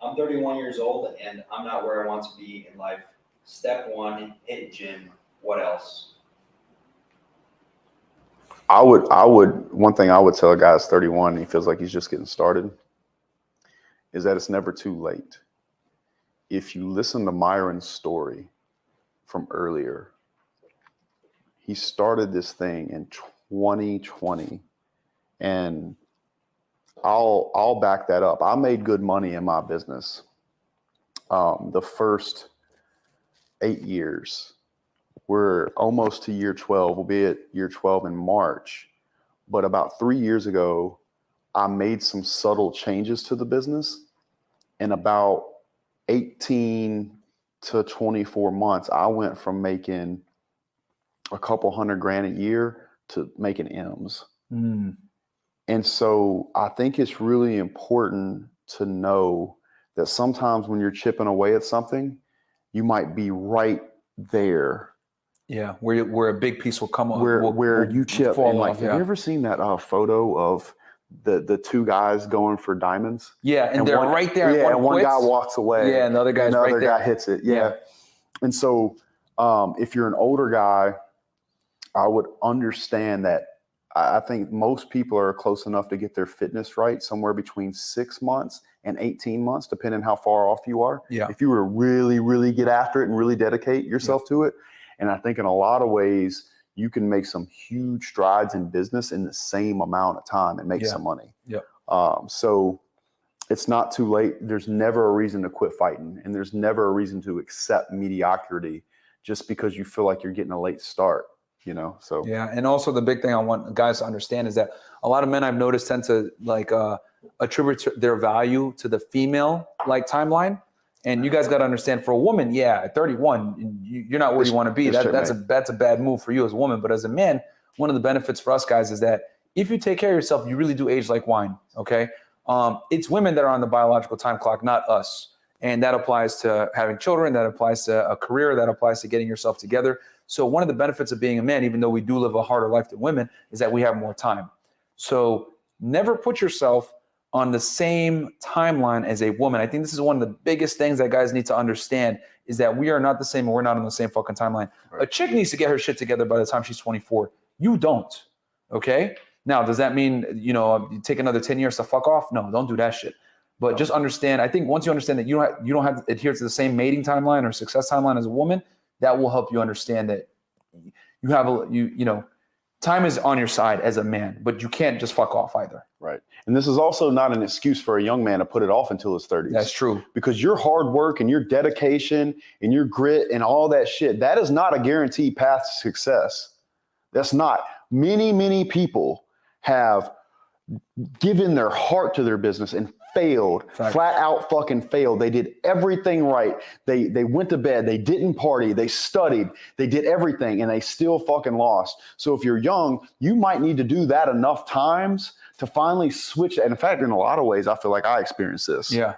I'm 31 years old and I'm not where I want to be in life. Step one, hit gym. What else? One thing I would tell a guy that's 31 and he feels like he's just getting started is that it's never too late. If you listen to Myron's story from earlier, he started this thing in 2020, and I'll back that up. I made good money in my business. The first 8 years, we're almost to year 12. We'll be at year 12 in March. But about 3 years ago, I made some subtle changes to the business. In about 18 to 24 months, I went from making a couple $100,000 a year to making M's. Mm. And so I think it's really important to know that sometimes when you're chipping away at something, you might be right there. Yeah, where a big piece will come up. Where you chip. Fall and like, off, have you ever seen that photo of the two guys going for diamonds? Yeah, and they're one, right there. Yeah, and one quits. guy walks away. Yeah, and the other guy's right there. Guy hits it. Yeah. And so if you're an older guy, I would understand that. I think most people are close enough to get their fitness right somewhere between 6 months and 18 months, depending how far off you are. Yeah. If you were to really, really get after it and really dedicate yourself to it. And I think in a lot of ways, you can make some huge strides in business in the same amount of time and make some money. Yep. So it's not too late. There's never a reason to quit fighting, and there's never a reason to accept mediocrity just because you feel like you're getting a late start. So yeah, and also the big thing I want guys to understand is that a lot of men I've noticed tend to attribute their value to the female timeline, and you guys got to understand for a woman, at 31, you're not where you want to be. That's a bad move for you as a woman, but as a man, one of the benefits for us guys is that if you take care of yourself, you really do age like wine. Okay, it's women that are on the biological time clock, not us, and that applies to having children, that applies to a career, that applies to getting yourself together. So one of the benefits of being a man, even though we do live a harder life than women, is that we have more time. So never put yourself on the same timeline as a woman. I think this is one of the biggest things that guys need to understand is that we are not the same and we're not on the same fucking timeline. Right. A chick needs to get her shit together by the time she's 24. You don't, okay? Now, does that mean, you take another 10 years to fuck off? No, don't do that shit. But just understand, I think once you understand that you don't have to adhere to the same mating timeline or success timeline as a woman, that will help you understand that you have time is on your side as a man, but you can't just fuck off either. Right. And this is also not an excuse for a young man to put it off until his 30s. That's true. Because your hard work and your dedication and your grit and all that shit, that is not a guaranteed path to success. That's not. Many, many people have given their heart to their business and failed, flat out fucking failed. They did everything right. They went to bed. They didn't party. They studied. They did everything and they still fucking lost. So if you're young, you might need to do that enough times to finally switch. And in fact, in a lot of ways, I feel like I experienced this. Yeah.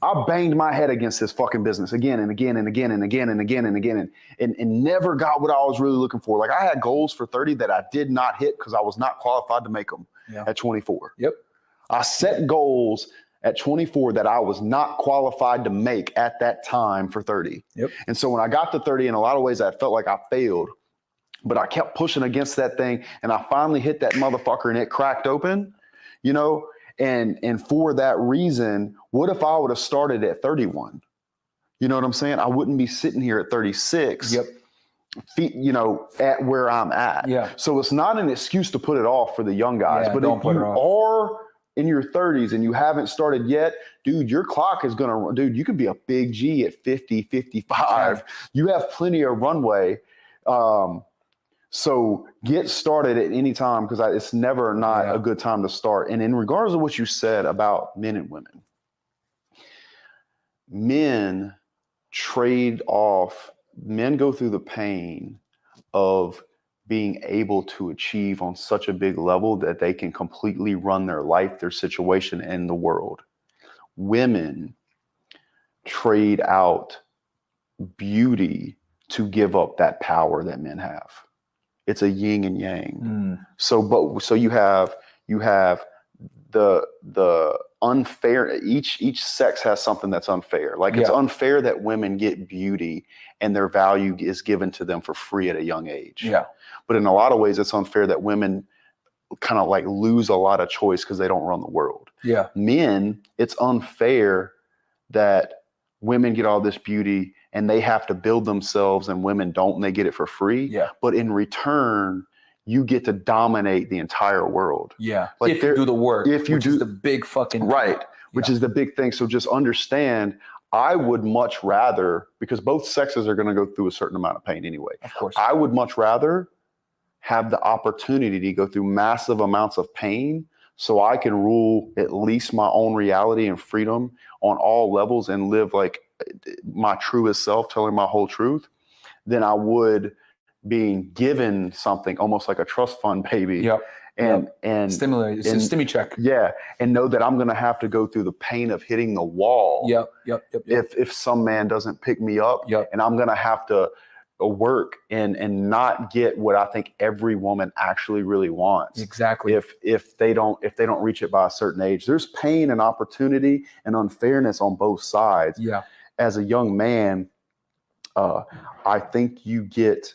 I banged my head against this fucking business again and again and again and again and again and again and never got what I was really looking for. Like I had goals for 30 that I did not hit because I was not qualified to make them at 24. Yep. I set goals at 24 that I was not qualified to make at that time for 30. Yep. And so when I got to 30, in a lot of ways, I felt like I failed, but I kept pushing against that thing. And I finally hit that motherfucker and it cracked open, and for that reason, what if I would have started at 31? You know what I'm saying? I wouldn't be sitting here at 36. Yep. At where I'm at. Yeah. So it's not an excuse to put it off for the young guys, but if you are in your 30s and you haven't started yet, dude, your clock is going to run. Dude, you could be a big G at 50, 55. You have plenty of runway. So get started at any time because it's never not a good time to start. And in regards to what you said about men and women, men go through the pain of being able to achieve on such a big level that they can completely run their life, their situation, and the world. Women trade out beauty to give up that power that men have. It's a yin and yang. So you have the unfair. Each sex has something that's unfair. Like it's unfair that women get beauty and their value is given to them for free at a young age. Yeah. But in a lot of ways, it's unfair that women kind of like lose a lot of choice because they don't run the world. Yeah. Men, it's unfair that women get all this beauty and they have to build themselves and women don't, and they get it for free. Yeah. But in return, you get to dominate the entire world. Yeah. Like if you do the work, if you which do is the big fucking which is the big thing. So just understand, I would much rather, because both sexes are going to go through a certain amount of pain anyway. Of course. I would much rather have the opportunity to go through massive amounts of pain so I can rule at least my own reality and freedom on all levels and live like my truest self, telling my whole truth, than I would being given something almost like a trust fund baby. Yep. And stimulate, it's a stimmy check. Yeah. And know that I'm going to have to go through the pain of hitting the wall. Yep. If some man doesn't pick me up, and I'm going to have to work and not get what I think every woman actually really wants. Exactly. If they don't reach it by a certain age, there's pain and opportunity and unfairness on both sides. Yeah. As a young man, I think you get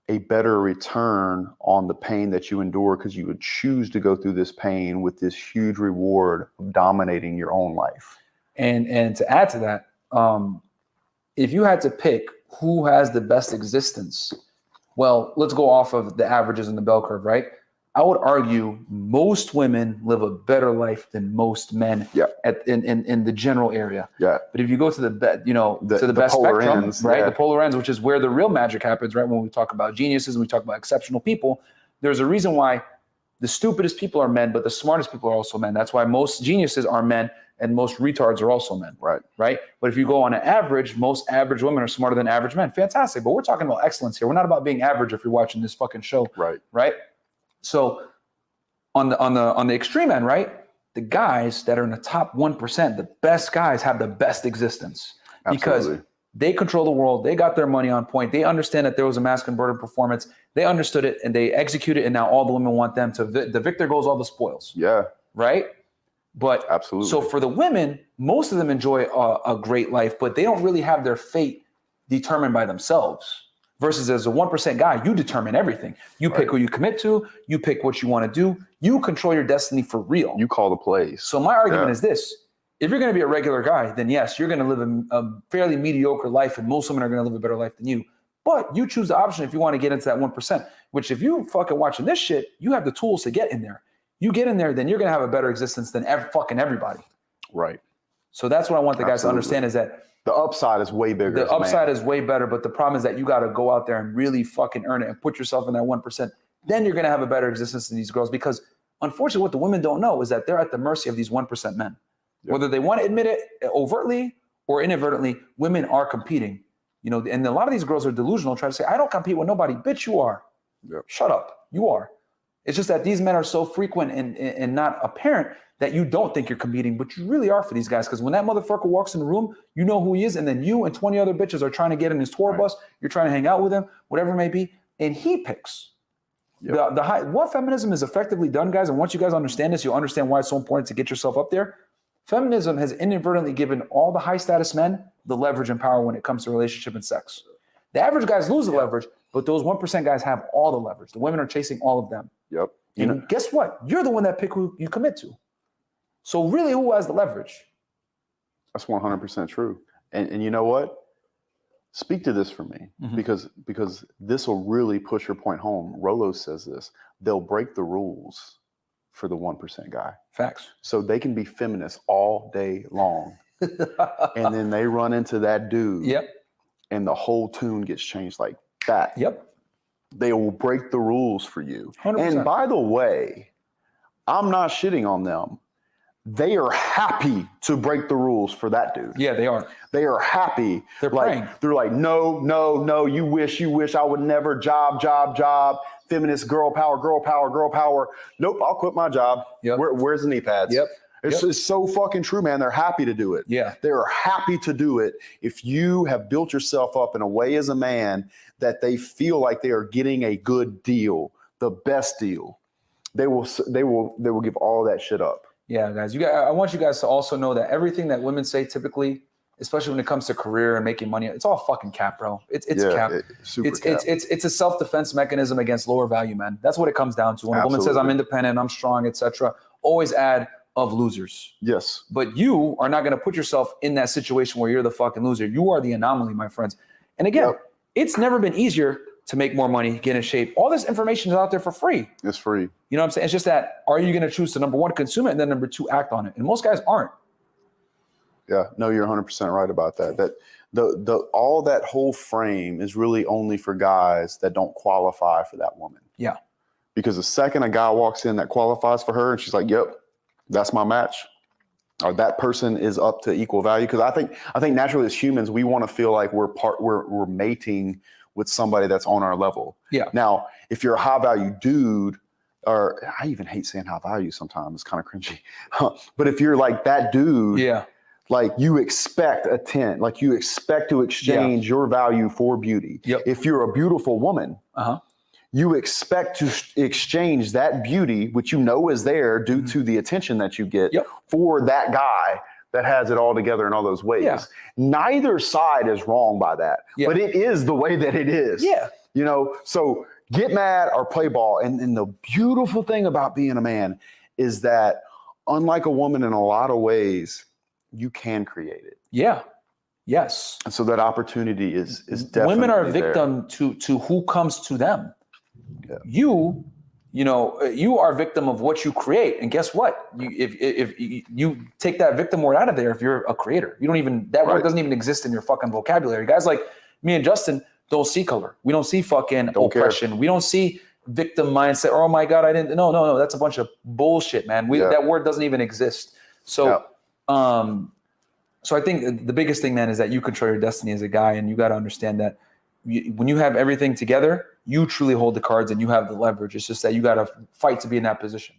a better return on the pain that you endure because you would choose to go through this pain with this huge reward of dominating your own life. And to add to that, if you had to pick who has the best existence, well, let's go off of the averages in the bell curve, right? I would argue most women live a better life than most men in the general area. Yeah. But if you go to the best spectrum, ends, right? The polar ends, which is where the real magic happens, right? When we talk about geniuses and we talk about exceptional people, there's a reason why the stupidest people are men, but the smartest people are also men. That's why most geniuses are men and most retards are also men. Right. But if you go on an average, most average women are smarter than average men. Fantastic. But we're talking about excellence here. We're not about being average if you're watching this fucking show. Right. So on the extreme end, right, the guys that are in the top 1%, the best guys have the best existence. Because they control the world. They got their money on point. They understand that there was a masculine burden performance. They understood it and they execute it. And now all the women want them to, the victor goes all the spoils. Yeah. Right. But absolutely. So for the women, most of them enjoy a great life, but they don't really have their fate determined by themselves. Versus as a 1% guy, you determine everything. You pick who you commit to. You pick what you want to do. You control your destiny for real. You call the plays. So my argument is this. If you're going to be a regular guy, then yes, you're going to live a fairly mediocre life, and most women are going to live a better life than you. But you choose the option if you want to get into that 1%, which if you fucking watching this shit, you have the tools to get in there. You get in there, then you're going to have a better existence than fucking everybody. Right. So that's what I want the guys to understand is that the upside is way bigger. The upside is way better, but the problem is that you got to go out there and really fucking earn it and put yourself in that 1%. Then you're going to have a better existence than these girls because unfortunately what the women don't know is that they're at the mercy of these 1% men. Yep. Whether they want to admit it overtly or inadvertently, women are competing. And a lot of these girls are delusional, trying to say, I don't compete with nobody. Bitch, you are. Yep. Shut up. You are. It's just that these men are so frequent and not apparent that you don't think you're competing, but you really are for these guys. Because when that motherfucker walks in the room, you know who he is. And then you and 20 other bitches are trying to get in his tour bus. You're trying to hang out with him, whatever it may be. And he picks. Yep. What feminism is effectively done, guys, and once you guys understand this, you'll understand why it's so important to get yourself up there. Feminism has inadvertently given all the high status men the leverage and power when it comes to relationship and sex. The average guys lose the leverage, but those 1% guys have all the leverage. The women are chasing all of them. Yep. And guess what? You're the one that pick who you commit to. So really, who has the leverage? That's 100% true. And you know what? Speak to this for me, because this will really push your point home. Rolo says this. They'll break the rules for the 1% guy. Facts. So they can be feminists all day long. And then they run into that dude. Yep. And the whole tune gets changed like that. Yep. They will break the rules for you. 100%. And by the way, I'm not shitting on them. They are happy to break the rules for that dude. Yeah, they are. They are happy. They're praying. They're like, no, you wish I would never job. Feminist girl power. Nope, I'll quit my job. Yep. Where's the knee pads? Yep. It's so fucking true, man. They're happy to do it. Yeah. They are happy to do it if you have built yourself up in a way as a man that they feel like they are getting a good deal, the best deal. They will give all that shit up. Yeah, guys. I want you guys to also know that everything that women say typically, especially when it comes to career and making money, it's all fucking cap, bro. It's cap. Super cap. It's a self-defense mechanism against lower value men. That's what it comes down to. When a woman says I'm independent, I'm strong, etc., always add of losers. Yes. But you are not going to put yourself in that situation where you're the fucking loser. You are the anomaly, my friends. And again, it's never been easier to make more money, get in shape. All this information is out there for free. It's free. You know what I'm saying? It's just that, are you going to choose to, number one, consume it, and then number two, act on it? And most guys aren't. Yeah, no, you're 100% right about that. That all that whole frame is really only for guys that don't qualify for that woman. Yeah. Because the second a guy walks in that qualifies for her and she's like, yep, that's my match, or that person is up to equal value. Because I think naturally as humans, we want to feel like we're mating with somebody that's on our level. Yeah. Now, if you're a high value dude, or I even hate saying high value sometimes, it's kind of cringy. But if you're like that dude, yeah, like you expect a 10, like you expect to exchange your value for beauty. Yep. If you're a beautiful woman, you expect to exchange that beauty, which you know is there due to the attention that you get, for that guy that has it all together in all those ways. Yeah. Neither side is wrong by that, but it is the way that it is. Yeah. You know, so get mad or play ball. And the beautiful thing about being a man is that unlike a woman in a lot of ways, you can create it. Yeah. Yes. And so that opportunity is definitely women are a there. victim to who comes to them. Yeah. You are a victim of what you create. And guess what? If you take that victim word out of there, if you're a creator, that word doesn't even exist in your fucking vocabulary. Guys like me and Justin don't see color. We don't see fucking oppression. Care. We don't see victim mindset. Oh my God, I didn't. No. That's a bunch of bullshit, man. That word doesn't even exist. So, so I think the biggest thing, man, is that you control your destiny as a guy, and you got to understand that when you have everything together, you truly hold the cards and you have the leverage. It's just that you got to fight to be in that position.